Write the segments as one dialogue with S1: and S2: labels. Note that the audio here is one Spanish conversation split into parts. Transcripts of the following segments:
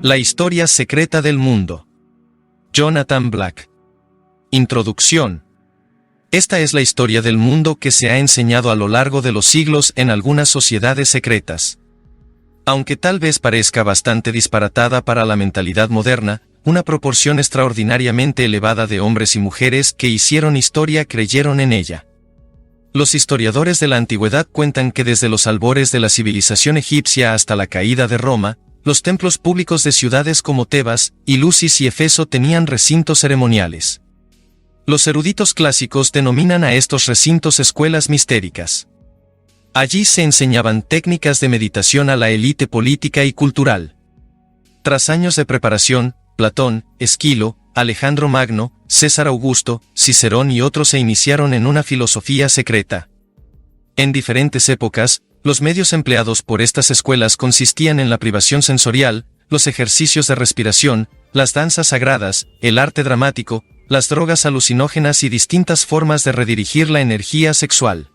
S1: La historia secreta del mundo. Jonathan Black. Introducción. Esta es la historia del mundo que se ha enseñado a lo largo de los siglos en algunas sociedades secretas. Aunque tal vez parezca bastante disparatada para la mentalidad moderna, una proporción extraordinariamente elevada de hombres y mujeres que hicieron historia creyeron en ella. Los historiadores de la antigüedad cuentan que desde los albores de la civilización egipcia hasta la caída de Roma, los templos públicos de ciudades como Tebas, Ilusis y Éfeso tenían recintos ceremoniales. Los eruditos clásicos denominan a estos recintos escuelas mistéricas. Allí se enseñaban técnicas de meditación a la élite política y cultural. Tras años de preparación, Platón, Esquilo, Alejandro Magno, César Augusto, Cicerón y otros se iniciaron en una filosofía secreta. En diferentes épocas, los medios empleados por estas escuelas consistían en la privación sensorial, los ejercicios de respiración, las danzas sagradas, el arte dramático, las drogas alucinógenas y distintas formas de redirigir la energía sexual.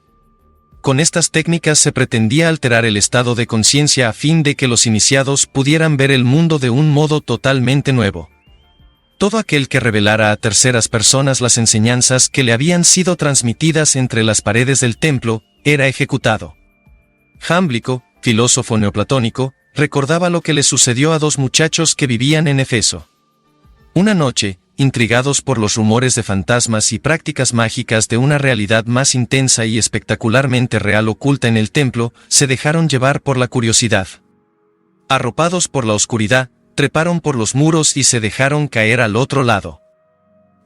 S1: Con estas técnicas se pretendía alterar el estado de conciencia a fin de que los iniciados pudieran ver el mundo de un modo totalmente nuevo. Todo aquel que revelara a terceras personas las enseñanzas que le habían sido transmitidas entre las paredes del templo, era ejecutado. Jámblico, filósofo neoplatónico, recordaba lo que le sucedió a dos muchachos que vivían en Éfeso. Una noche, intrigados por los rumores de fantasmas y prácticas mágicas de una realidad más intensa y espectacularmente real oculta en el templo, se dejaron llevar por la curiosidad. Arropados por la oscuridad, treparon por los muros y se dejaron caer al otro lado.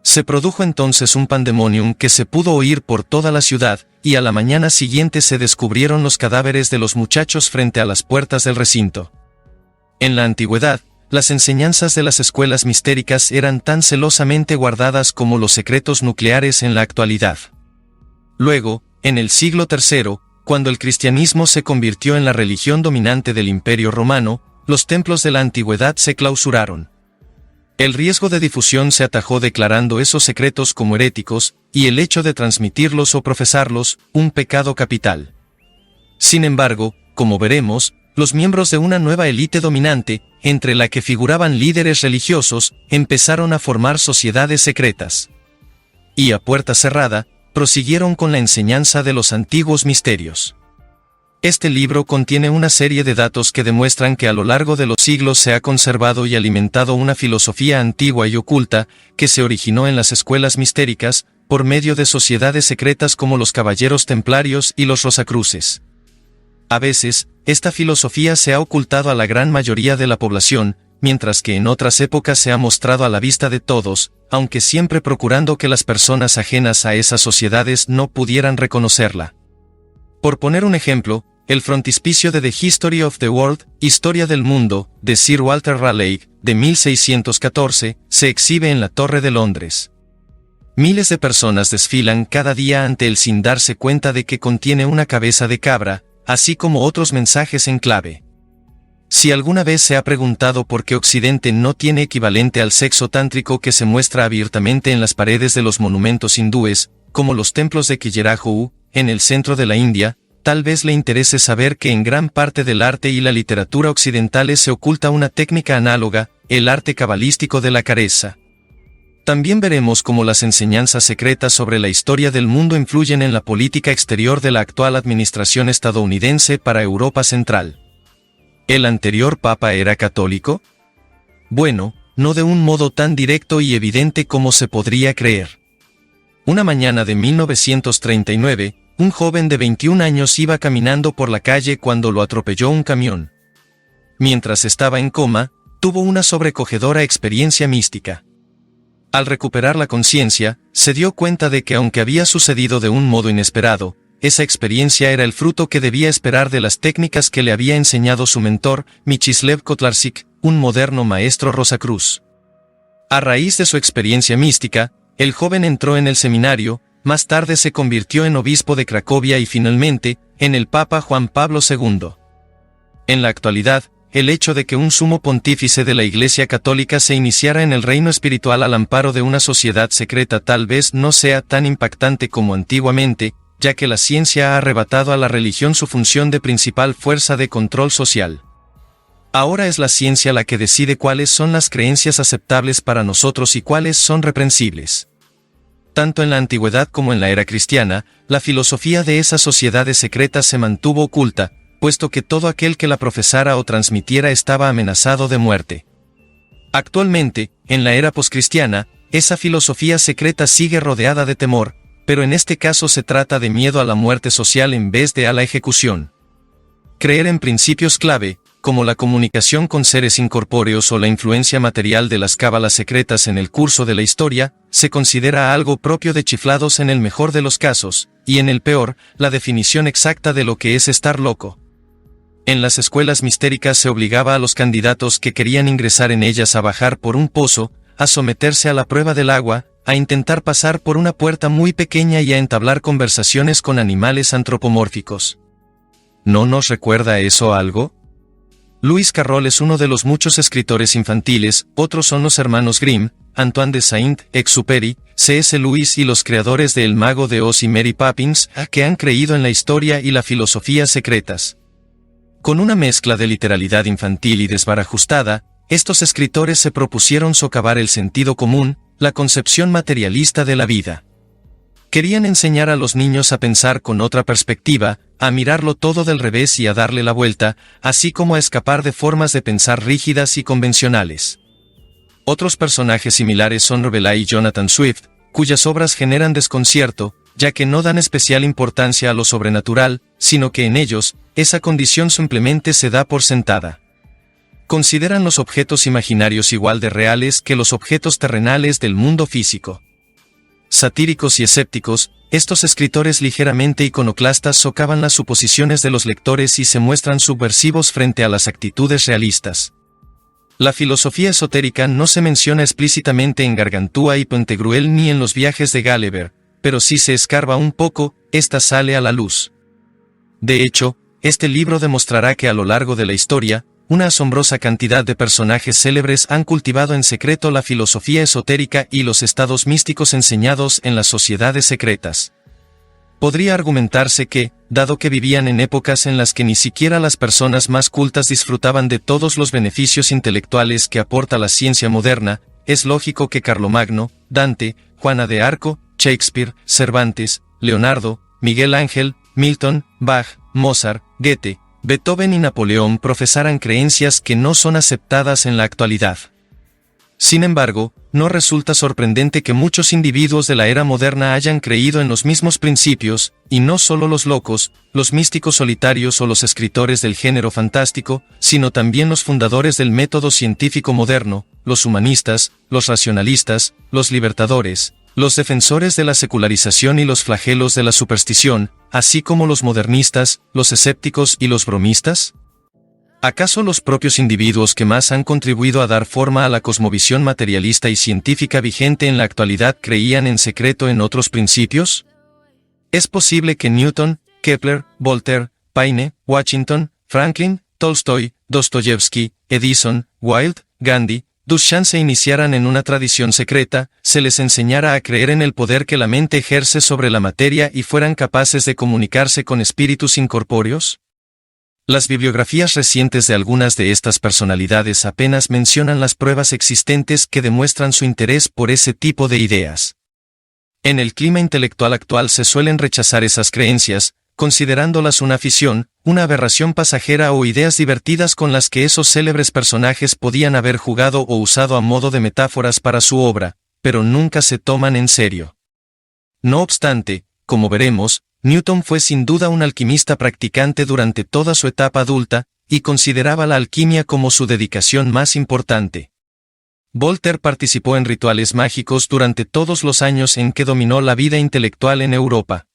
S1: Se produjo entonces un pandemonium que se pudo oír por toda la ciudad, y a la mañana siguiente se descubrieron los cadáveres de los muchachos frente a las puertas del recinto. En la antigüedad, las enseñanzas de las escuelas mistéricas eran tan celosamente guardadas como los secretos nucleares en la actualidad. Luego, en el siglo III, cuando el cristianismo se convirtió en la religión dominante del Imperio Romano, los templos de la antigüedad se clausuraron. El riesgo de difusión se atajó declarando esos secretos como heréticos, y el hecho de transmitirlos o profesarlos, un pecado capital. Sin embargo, como veremos, los miembros de una nueva élite dominante, entre la que figuraban líderes religiosos, empezaron a formar sociedades secretas. Y a puerta cerrada, prosiguieron con la enseñanza de los antiguos misterios. Este libro contiene una serie de datos que demuestran que a lo largo de los siglos se ha conservado y alimentado una filosofía antigua y oculta, que se originó en las escuelas mistéricas, por medio de sociedades secretas como los Caballeros Templarios y los Rosacruces. A veces, esta filosofía se ha ocultado a la gran mayoría de la población, mientras que en otras épocas se ha mostrado a la vista de todos, aunque siempre procurando que las personas ajenas a esas sociedades no pudieran reconocerla. Por poner un ejemplo, el frontispicio de The History of the World, Historia del Mundo, de Sir Walter Raleigh, de 1614, se exhibe en la Torre de Londres. Miles de personas desfilan cada día ante él sin darse cuenta de que contiene una cabeza de cabra, así como otros mensajes en clave. Si alguna vez se ha preguntado por qué Occidente no tiene equivalente al sexo tántrico que se muestra abiertamente en las paredes de los monumentos hindúes, como los templos de Khajuraho, en el centro de la India, tal vez le interese saber que en gran parte del arte y la literatura occidentales se oculta una técnica análoga, el arte cabalístico de la careza. También veremos cómo las enseñanzas secretas sobre la historia del mundo influyen en la política exterior de la actual administración estadounidense para Europa Central. ¿El anterior papa era católico? Bueno, no de un modo tan directo y evidente como se podría creer. Una mañana de 1939, un joven de 21 años iba caminando por la calle cuando lo atropelló un camión. Mientras estaba en coma, tuvo una sobrecogedora experiencia mística. Al recuperar la conciencia, se dio cuenta de que aunque había sucedido de un modo inesperado, esa experiencia era el fruto que debía esperar de las técnicas que le había enseñado su mentor, Mieczysław Kotlarczyk, un moderno maestro Rosacruz. A raíz de su experiencia mística, el joven entró en el seminario, más tarde se convirtió en obispo de Cracovia y finalmente, en el Papa Juan Pablo II. En la actualidad, el hecho de que un sumo pontífice de la Iglesia Católica se iniciara en el reino espiritual al amparo de una sociedad secreta tal vez no sea tan impactante como antiguamente, ya que la ciencia ha arrebatado a la religión su función de principal fuerza de control social. Ahora es la ciencia la que decide cuáles son las creencias aceptables para nosotros y cuáles son reprensibles. Tanto en la antigüedad como en la era cristiana, la filosofía de esas sociedades secretas se mantuvo oculta, puesto que todo aquel que la profesara o transmitiera estaba amenazado de muerte. Actualmente, en la era poscristiana, esa filosofía secreta sigue rodeada de temor, pero en este caso se trata de miedo a la muerte social en vez de a la ejecución. Creer en principios clave, como la comunicación con seres incorpóreos o la influencia material de las cábalas secretas en el curso de la historia, se considera algo propio de chiflados en el mejor de los casos, y en el peor, la definición exacta de lo que es estar loco. En las escuelas mistéricas se obligaba a los candidatos que querían ingresar en ellas a bajar por un pozo, a someterse a la prueba del agua, a intentar pasar por una puerta muy pequeña y a entablar conversaciones con animales antropomórficos. ¿No nos recuerda eso a algo? Lewis Carroll es uno de los muchos escritores infantiles, otros son los hermanos Grimm, Antoine de Saint-Exupéry, C.S. Lewis y los creadores de El Mago de Oz y Mary Poppins, que han creído en la historia y la filosofía secretas. Con una mezcla de literalidad infantil y desbarajustada, estos escritores se propusieron socavar el sentido común, la concepción materialista de la vida. Querían enseñar a los niños a pensar con otra perspectiva, a mirarlo todo del revés y a darle la vuelta, así como a escapar de formas de pensar rígidas y convencionales. Otros personajes similares son Rabelais y Jonathan Swift, cuyas obras generan desconcierto, ya que no dan especial importancia a lo sobrenatural, sino que en ellos, esa condición simplemente se da por sentada. Consideran los objetos imaginarios igual de reales que los objetos terrenales del mundo físico. Satíricos y escépticos, estos escritores ligeramente iconoclastas socavan las suposiciones de los lectores y se muestran subversivos frente a las actitudes realistas. La filosofía esotérica no se menciona explícitamente en Gargantúa y Pantagruel ni en los viajes de Gulliver, pero si se escarba un poco, esta sale a la luz. De hecho, este libro demostrará que a lo largo de la historia, una asombrosa cantidad de personajes célebres han cultivado en secreto la filosofía esotérica y los estados místicos enseñados en las sociedades secretas. Podría argumentarse que, dado que vivían en épocas en las que ni siquiera las personas más cultas disfrutaban de todos los beneficios intelectuales que aporta la ciencia moderna, es lógico que Carlomagno, Dante, Juana de Arco, Shakespeare, Cervantes, Leonardo, Miguel Ángel, Milton, Bach, Mozart, Goethe, Beethoven y Napoleón profesaran creencias que no son aceptadas en la actualidad. Sin embargo, no resulta sorprendente que muchos individuos de la era moderna hayan creído en los mismos principios, y no solo los locos, los místicos solitarios o los escritores del género fantástico, sino también los fundadores del método científico moderno, los humanistas, los racionalistas, los libertadores, los defensores de la secularización y los flagelos de la superstición, así como los modernistas, los escépticos y los bromistas? ¿Acaso los propios individuos que más han contribuido a dar forma a la cosmovisión materialista y científica vigente en la actualidad creían en secreto en otros principios? ¿Es posible que Newton, Kepler, Voltaire, Paine, Washington, Franklin, Tolstoy, Dostoyevsky, Edison, Wilde, Gandhi, Duchamp se iniciaran en una tradición secreta, se les enseñara a creer en el poder que la mente ejerce sobre la materia y fueran capaces de comunicarse con espíritus incorpóreos? Las bibliografías recientes de algunas de estas personalidades apenas mencionan las pruebas existentes que demuestran su interés por ese tipo de ideas. En el clima intelectual actual se suelen rechazar esas creencias, considerándolas una afición, una aberración pasajera o ideas divertidas con las que esos célebres personajes podían haber jugado o usado a modo de metáforas para su obra, pero nunca se toman en serio. No obstante, como veremos, Newton fue sin duda un alquimista practicante durante toda su etapa adulta, y consideraba la alquimia como su dedicación más importante. Voltaire participó en rituales mágicos durante todos los años en que dominó la vida intelectual en Europa.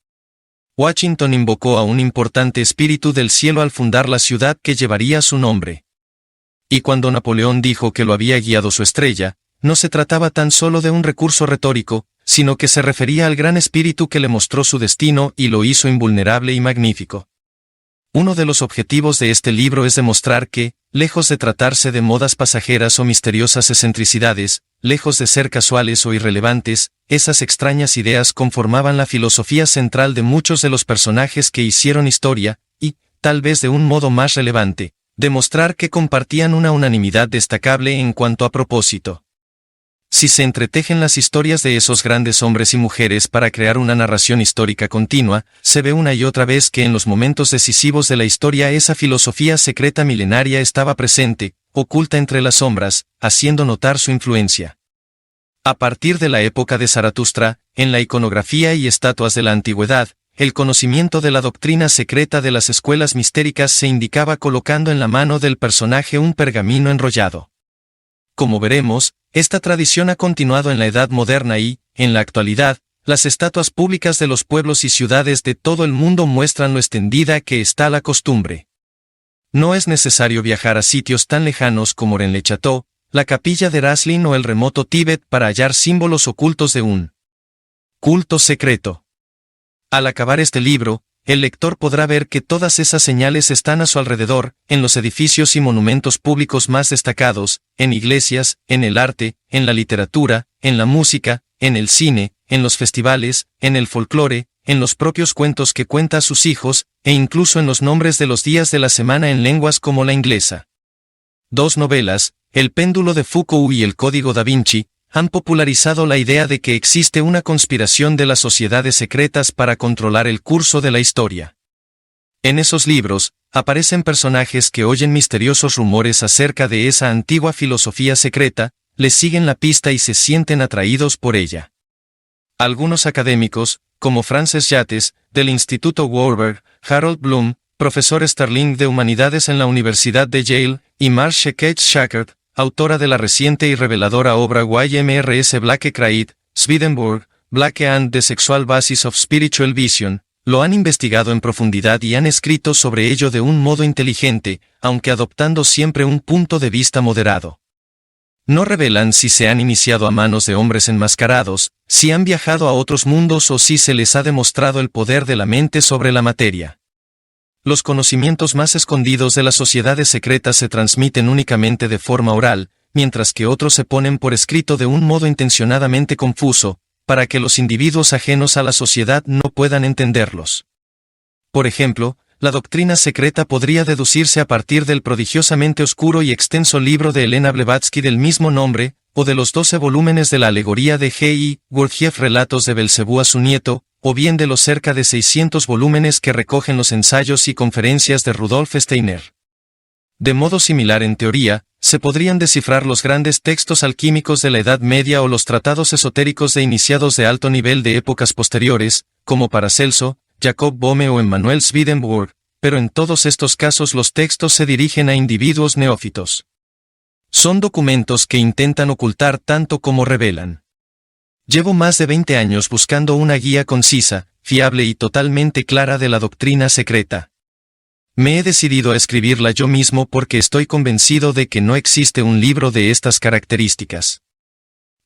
S1: Washington invocó a un importante espíritu del cielo al fundar la ciudad que llevaría su nombre. Y cuando Napoleón dijo que lo había guiado su estrella, no se trataba tan solo de un recurso retórico, sino que se refería al gran espíritu que le mostró su destino y lo hizo invulnerable y magnífico. Uno de los objetivos de este libro es demostrar que, lejos de tratarse de modas pasajeras o misteriosas excentricidades, lejos de ser casuales o irrelevantes, esas extrañas ideas conformaban la filosofía central de muchos de los personajes que hicieron historia, y, tal vez de un modo más relevante, Demostrar que compartían una unanimidad destacable en cuanto a propósito. Si se entretejen las historias de esos grandes hombres y mujeres para crear una narración histórica continua, se ve una y otra vez que en los momentos decisivos de la historia esa filosofía secreta milenaria estaba presente, oculta entre las sombras, haciendo notar su influencia. A partir de la época de Zaratustra, en la iconografía y estatuas de la antigüedad, el conocimiento de la doctrina secreta de las escuelas mistéricas se indicaba colocando en la mano del personaje un pergamino enrollado. Como veremos, esta tradición ha continuado en la Edad Moderna y, en la actualidad, las estatuas públicas de los pueblos y ciudades de todo el mundo muestran lo extendida que está la costumbre. No es necesario viajar a sitios tan lejanos como Rennes-le-Château, la capilla de Raslin o el remoto Tíbet para hallar símbolos ocultos de un culto secreto. Al acabar este libro, el lector podrá ver que todas esas señales están a su alrededor, en los edificios y monumentos públicos más destacados, en iglesias, en el arte, en la literatura, en la música, en el cine, en los festivales, en el folclore, en los propios cuentos que cuenta a sus hijos, e incluso en los nombres de los días de la semana en lenguas como la inglesa. Dos novelas, El péndulo de Foucault y El código da Vinci, han popularizado la idea de que existe una conspiración de las sociedades secretas para controlar el curso de la historia. En esos libros, aparecen personajes que oyen misteriosos rumores acerca de esa antigua filosofía secreta, les siguen la pista y se sienten atraídos por ella. Algunos académicos, como Frances Yates, del Instituto Warburg, Harold Bloom, profesor Sterling de Humanidades en la Universidad de Yale, y Marcia Cage Shackelford, autora de la reciente y reveladora obra YMRS Blake Craig, Swedenborg, Blake and the Sexual Basis of Spiritual Vision, lo han investigado en profundidad y han escrito sobre ello de un modo inteligente, aunque adoptando siempre un punto de vista moderado. No revelan si se han iniciado a manos de hombres enmascarados, si han viajado a otros mundos o si se les ha demostrado el poder de la mente sobre la materia. Los conocimientos más escondidos de las sociedades secretas se transmiten únicamente de forma oral, mientras que otros se ponen por escrito de un modo intencionadamente confuso, para que los individuos ajenos a la sociedad no puedan entenderlos. Por ejemplo, la doctrina secreta podría deducirse a partir del prodigiosamente oscuro y extenso libro de Elena Blavatsky del mismo nombre, o de los 12 volúmenes de la alegoría de G.I. Gurdjieff Relatos de Belcebú a su nieto, o bien de los cerca de 600 volúmenes que recogen los ensayos y conferencias de Rudolf Steiner. De modo similar en teoría, se podrían descifrar los grandes textos alquímicos de la Edad Media o los tratados esotéricos de iniciados de alto nivel de épocas posteriores, como Paracelso, Jacob Boehme o Emanuel Swedenborg, pero en todos estos casos los textos se dirigen a individuos neófitos. Son documentos que intentan ocultar tanto como revelan. Llevo más de 20 años buscando una guía concisa, fiable y totalmente clara de la doctrina secreta. Me he decidido a escribirla yo mismo porque estoy convencido de que no existe un libro de estas características.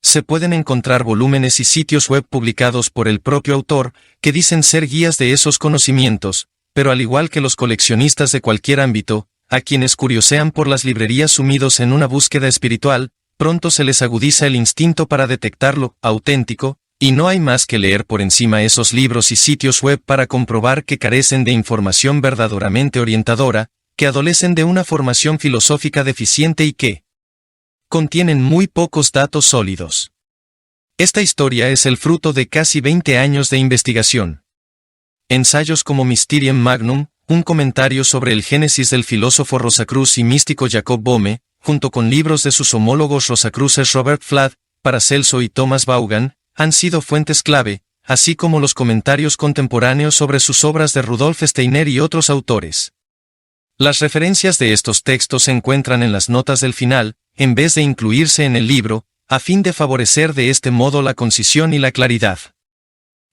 S1: Se pueden encontrar volúmenes y sitios web publicados por el propio autor, que dicen ser guías de esos conocimientos, pero al igual que los coleccionistas de cualquier ámbito, a quienes curiosean por las librerías sumidos en una búsqueda espiritual, pronto se les agudiza el instinto para detectar lo auténtico, y no hay más que leer por encima esos libros y sitios web para comprobar que carecen de información verdaderamente orientadora, que adolecen de una formación filosófica deficiente y que contienen muy pocos datos sólidos. Esta historia es el fruto de casi 20 años de investigación. Ensayos como Mysterium Magnum, un comentario sobre el génesis del filósofo Rosacruz y místico Jacob Boehme, junto con libros de sus homólogos rosacruces Robert Fladd, Paracelso y Thomas Vaughan, han sido fuentes clave, así como los comentarios contemporáneos sobre sus obras de Rudolf Steiner y otros autores. Las referencias de estos textos se encuentran en las notas del final, en vez de incluirse en el libro, a fin de favorecer de este modo la concisión y la claridad.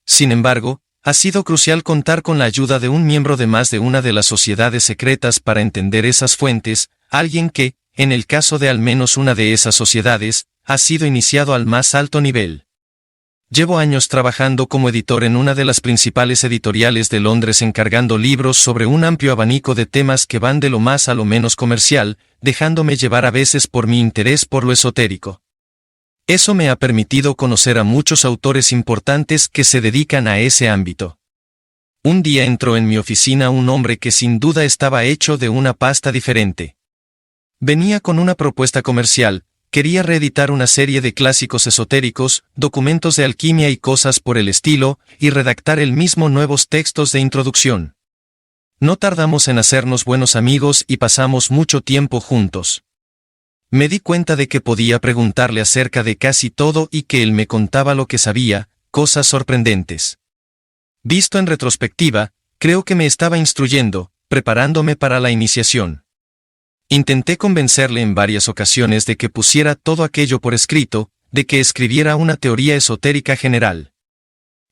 S1: Sin embargo, ha sido crucial contar con la ayuda de un miembro de más de una de las sociedades secretas para entender esas fuentes, alguien que, en el caso de al menos una de esas sociedades, ha sido iniciado al más alto nivel. Llevo años trabajando como editor en una de las principales editoriales de Londres encargando libros sobre un amplio abanico de temas que van de lo más a lo menos comercial, dejándome llevar a veces por mi interés por lo esotérico. Eso me ha permitido conocer a muchos autores importantes que se dedican a ese ámbito. Un día entró en mi oficina un hombre que sin duda estaba hecho de una pasta diferente. Venía con una propuesta comercial, quería reeditar una serie de clásicos esotéricos, documentos de alquimia y cosas por el estilo, y redactar él mismo nuevos textos de introducción. No tardamos en hacernos buenos amigos y pasamos mucho tiempo juntos. Me di cuenta de que podía preguntarle acerca de casi todo y que él me contaba lo que sabía, cosas sorprendentes. Visto en retrospectiva, creo que me estaba instruyendo, preparándome para la iniciación. Intenté convencerle en varias ocasiones de que pusiera todo aquello por escrito, de que escribiera una teoría esotérica general.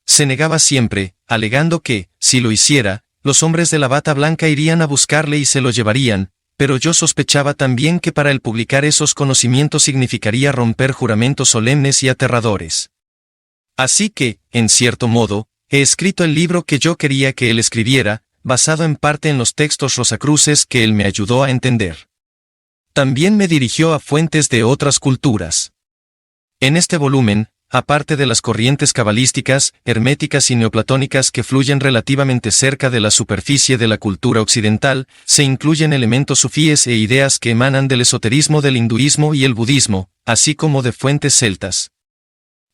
S1: Se negaba siempre, alegando que, si lo hiciera, los hombres de la bata blanca irían a buscarle y se lo llevarían, pero yo sospechaba también que para él publicar esos conocimientos significaría romper juramentos solemnes y aterradores. Así que, en cierto modo, he escrito el libro que yo quería que él escribiera, basado en parte en los textos rosacruces que él me ayudó a entender. También me dirigió a fuentes de otras culturas. En este volumen, aparte de las corrientes cabalísticas, herméticas y neoplatónicas que fluyen relativamente cerca de la superficie de la cultura occidental, se incluyen elementos sufíes e ideas que emanan del esoterismo del hinduismo y el budismo, así como de fuentes celtas.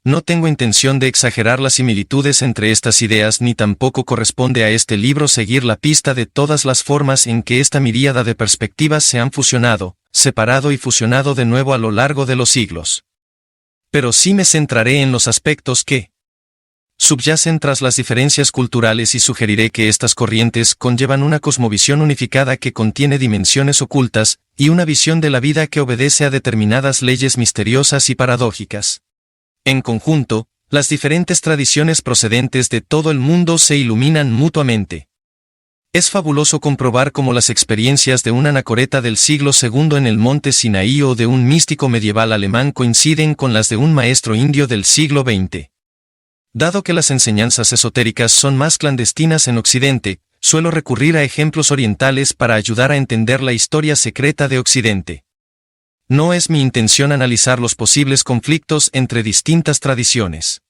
S1: No tengo intención de exagerar las similitudes entre estas ideas ni tampoco corresponde a este libro seguir la pista de todas las formas en que esta miríada de perspectivas se han fusionado, separado y fusionado de nuevo a lo largo de los siglos. Pero sí me centraré en los aspectos que subyacen tras las diferencias culturales y sugeriré que estas corrientes conllevan una cosmovisión unificada que contiene dimensiones ocultas y una visión de la vida que obedece a determinadas leyes misteriosas y paradójicas. En conjunto, las diferentes tradiciones procedentes de todo el mundo se iluminan mutuamente. Es fabuloso comprobar cómo las experiencias de un anacoreta del siglo II en el monte Sinaí o de un místico medieval alemán coinciden con las de un maestro indio del siglo XX. Dado que las enseñanzas esotéricas son más clandestinas en Occidente, suelo recurrir a ejemplos orientales para ayudar a entender la historia secreta de Occidente. No es mi intención analizar los posibles conflictos entre distintas tradiciones.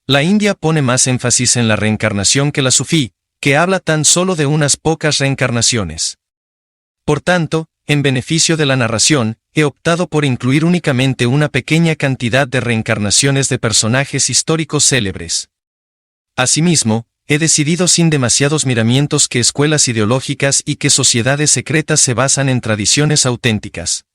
S1: La India pone más énfasis en la reencarnación que la sufí, que habla tan solo de unas pocas reencarnaciones. Por tanto, en beneficio de la narración, he optado por incluir únicamente una pequeña cantidad de reencarnaciones de personajes históricos célebres. Asimismo, he decidido sin demasiados miramientos que escuelas ideológicas y que sociedades secretas se basan en tradiciones auténticas.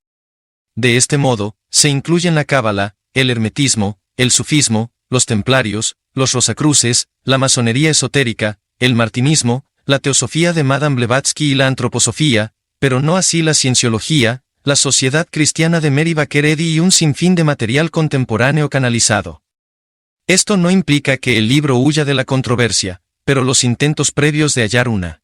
S1: De este modo, se incluyen la cábala, el hermetismo, el sufismo, los templarios, los rosacruces, la masonería esotérica, el martinismo, la teosofía de Madame Blavatsky y la antroposofía, pero no así la cienciología, la Sociedad Cristiana de Mary Baker Eddy y un sinfín de material contemporáneo canalizado. Esto no implica que el libro huya de la controversia, pero los intentos previos de hallar una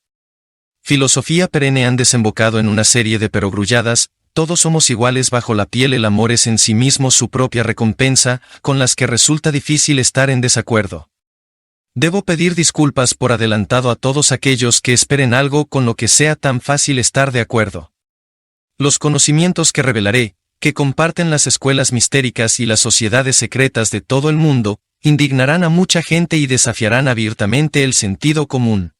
S1: filosofía perenne han desembocado en una serie de perogrulladas. Todos somos iguales bajo la piel, el amor es en sí mismo su propia recompensa, con las que resulta difícil estar en desacuerdo. Debo pedir disculpas por adelantado a todos aquellos que esperen algo con lo que sea tan fácil estar de acuerdo. Los conocimientos que revelaré, que comparten las escuelas mistéricas y las sociedades secretas de todo el mundo, indignarán a mucha gente y desafiarán abiertamente el sentido común.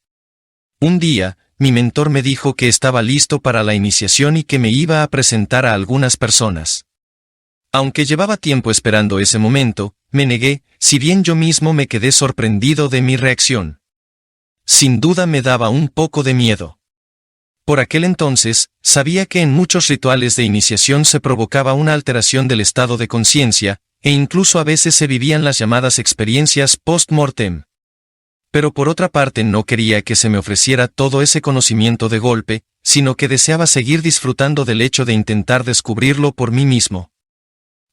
S1: Un día, mi mentor me dijo que estaba listo para la iniciación y que me iba a presentar a algunas personas. Aunque llevaba tiempo esperando ese momento, me negué, si bien yo mismo me quedé sorprendido de mi reacción. Sin duda me daba un poco de miedo. Por aquel entonces, sabía que en muchos rituales de iniciación se provocaba una alteración del estado de conciencia, e incluso a veces se vivían las llamadas experiencias post-mortem. Pero por otra parte no quería que se me ofreciera todo ese conocimiento de golpe, sino que deseaba seguir disfrutando del hecho de intentar descubrirlo por mí mismo.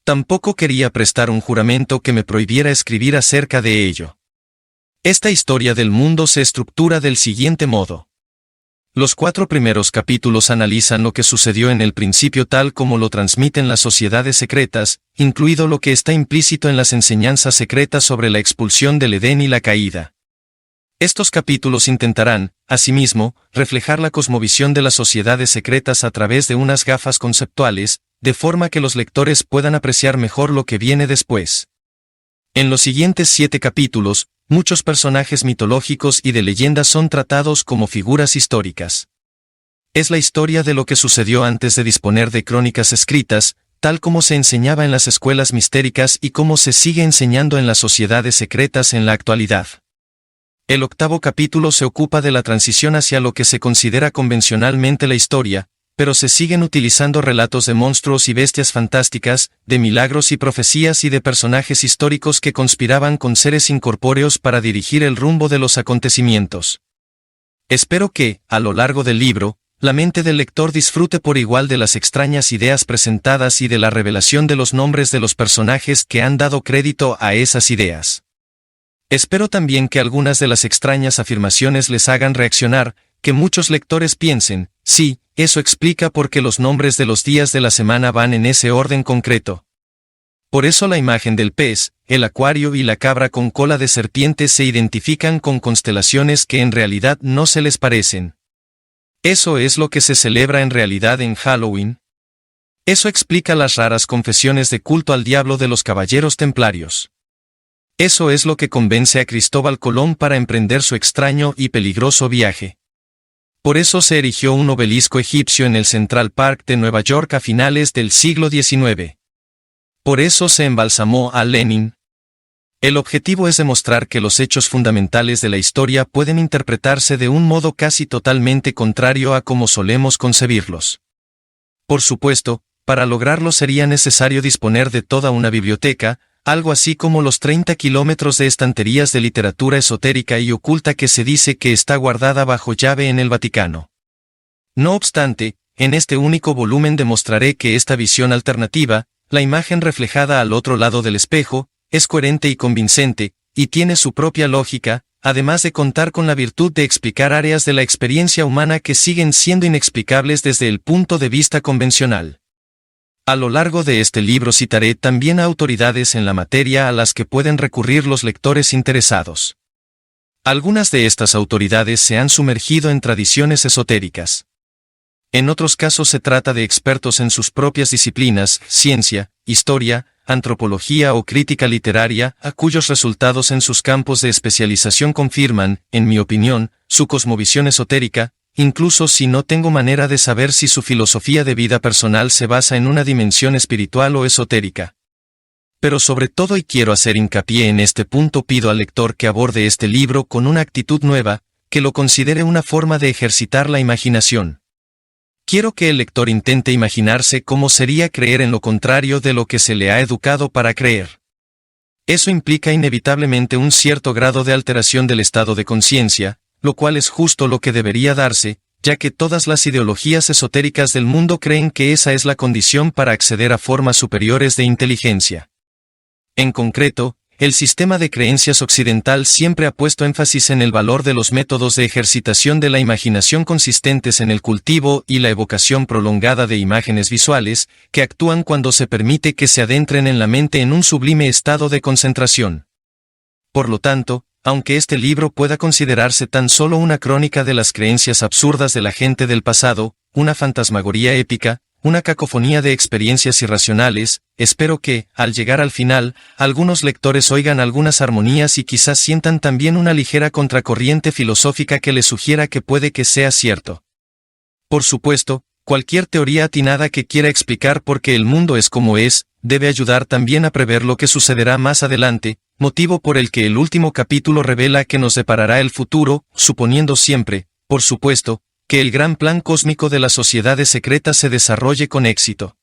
S1: Tampoco quería prestar un juramento que me prohibiera escribir acerca de ello. Esta historia del mundo se estructura del siguiente modo. Los 4 primeros capítulos analizan lo que sucedió en el principio tal como lo transmiten las sociedades secretas, incluido lo que está implícito en las enseñanzas secretas sobre la expulsión del Edén y la caída. Estos capítulos intentarán, asimismo, reflejar la cosmovisión de las sociedades secretas a través de unas gafas conceptuales, de forma que los lectores puedan apreciar mejor lo que viene después. En los siguientes 7 capítulos, muchos personajes mitológicos y de leyenda son tratados como figuras históricas. Es la historia de lo que sucedió antes de disponer de crónicas escritas, tal como se enseñaba en las escuelas mistéricas y como se sigue enseñando en las sociedades secretas en la actualidad. El 8º capítulo se ocupa de la transición hacia lo que se considera convencionalmente la historia, pero se siguen utilizando relatos de monstruos y bestias fantásticas, de milagros y profecías y de personajes históricos que conspiraban con seres incorpóreos para dirigir el rumbo de los acontecimientos. Espero que, a lo largo del libro, la mente del lector disfrute por igual de las extrañas ideas presentadas y de la revelación de los nombres de los personajes que han dado crédito a esas ideas. Espero también que algunas de las extrañas afirmaciones les hagan reaccionar, que muchos lectores piensen, sí, eso explica por qué los nombres de los días de la semana van en ese orden concreto. Por eso la imagen del pez, el acuario y la cabra con cola de serpiente se identifican con constelaciones que en realidad no se les parecen. ¿Eso es lo que se celebra en realidad en Halloween? Eso explica las raras confesiones de culto al diablo de los caballeros templarios. Eso es lo que convence a Cristóbal Colón para emprender su extraño y peligroso viaje. Por eso se erigió un obelisco egipcio en el Central Park de Nueva York a finales del siglo XIX. Por eso se embalsamó a Lenin. El objetivo es demostrar que los hechos fundamentales de la historia pueden interpretarse de un modo casi totalmente contrario a como solemos concebirlos. Por supuesto, para lograrlo sería necesario disponer de toda una biblioteca, algo así como los 30 kilómetros de estanterías de literatura esotérica y oculta que se dice que está guardada bajo llave en el Vaticano. No obstante, en este único volumen demostraré que esta visión alternativa, la imagen reflejada al otro lado del espejo, es coherente y convincente, y tiene su propia lógica, además de contar con la virtud de explicar áreas de la experiencia humana que siguen siendo inexplicables desde el punto de vista convencional. A lo largo de este libro citaré también a autoridades en la materia a las que pueden recurrir los lectores interesados. Algunas de estas autoridades se han sumergido en tradiciones esotéricas. En otros casos se trata de expertos en sus propias disciplinas, ciencia, historia, antropología o crítica literaria, a cuyos resultados en sus campos de especialización confirman, en mi opinión, su cosmovisión esotérica, incluso si no tengo manera de saber si su filosofía de vida personal se basa en una dimensión espiritual o esotérica. Pero sobre todo, y quiero hacer hincapié en este punto, pido al lector que aborde este libro con una actitud nueva, que lo considere una forma de ejercitar la imaginación. Quiero que el lector intente imaginarse cómo sería creer en lo contrario de lo que se le ha educado para creer. Eso implica inevitablemente un cierto grado de alteración del estado de conciencia, lo cual es justo lo que debería darse, ya que todas las ideologías esotéricas del mundo creen que esa es la condición para acceder a formas superiores de inteligencia. En concreto, el sistema de creencias occidental siempre ha puesto énfasis en el valor de los métodos de ejercitación de la imaginación consistentes en el cultivo y la evocación prolongada de imágenes visuales, que actúan cuando se permite que se adentren en la mente en un sublime estado de concentración. Por lo tanto, aunque este libro pueda considerarse tan solo una crónica de las creencias absurdas de la gente del pasado, una fantasmagoría épica, una cacofonía de experiencias irracionales, espero que, al llegar al final, algunos lectores oigan algunas armonías y quizás sientan también una ligera contracorriente filosófica que les sugiera que puede que sea cierto. Por supuesto, cualquier teoría atinada que quiera explicar por qué el mundo es como es, debe ayudar también a prever lo que sucederá más adelante, motivo por el que el último capítulo revela que nos deparará el futuro, suponiendo siempre, por supuesto, que el gran plan cósmico de las sociedades secretas se desarrolle con éxito.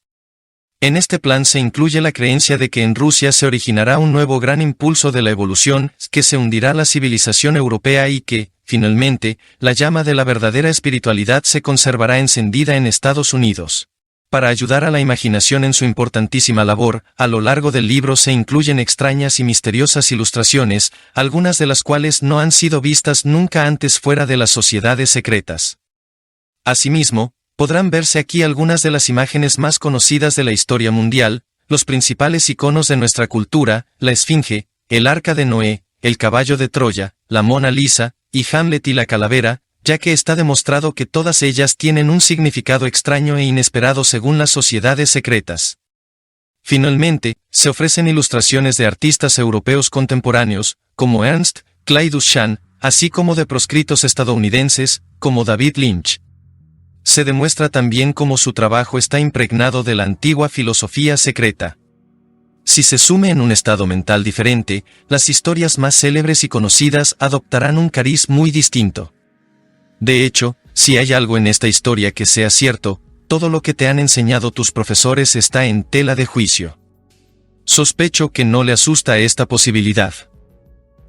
S1: En este plan se incluye la creencia de que en Rusia se originará un nuevo gran impulso de la evolución, que se hundirá la civilización europea y que, finalmente, la llama de la verdadera espiritualidad se conservará encendida en Estados Unidos. Para ayudar a la imaginación en su importantísima labor, a lo largo del libro se incluyen extrañas y misteriosas ilustraciones, algunas de las cuales no han sido vistas nunca antes fuera de las sociedades secretas. Asimismo, podrán verse aquí algunas de las imágenes más conocidas de la historia mundial, los principales iconos de nuestra cultura, la Esfinge, el Arca de Noé, el caballo de Troya, la Mona Lisa, y Hamlet y la calavera, ya que está demostrado que todas ellas tienen un significado extraño e inesperado según las sociedades secretas. Finalmente, se ofrecen ilustraciones de artistas europeos contemporáneos, como Ernst, Clay Duchamp, así como de proscritos estadounidenses, como David Lynch. Se demuestra también cómo su trabajo está impregnado de la antigua filosofía secreta. Si se sume en un estado mental diferente, las historias más célebres y conocidas adoptarán un cariz muy distinto. De hecho, si hay algo en esta historia que sea cierto, todo lo que te han enseñado tus profesores está en tela de juicio. Sospecho que no le asusta esta posibilidad.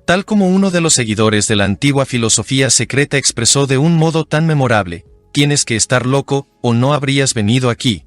S1: Tal como uno de los seguidores de la antigua filosofía secreta expresó de un modo tan memorable, tienes que estar loco, o no habrías venido aquí.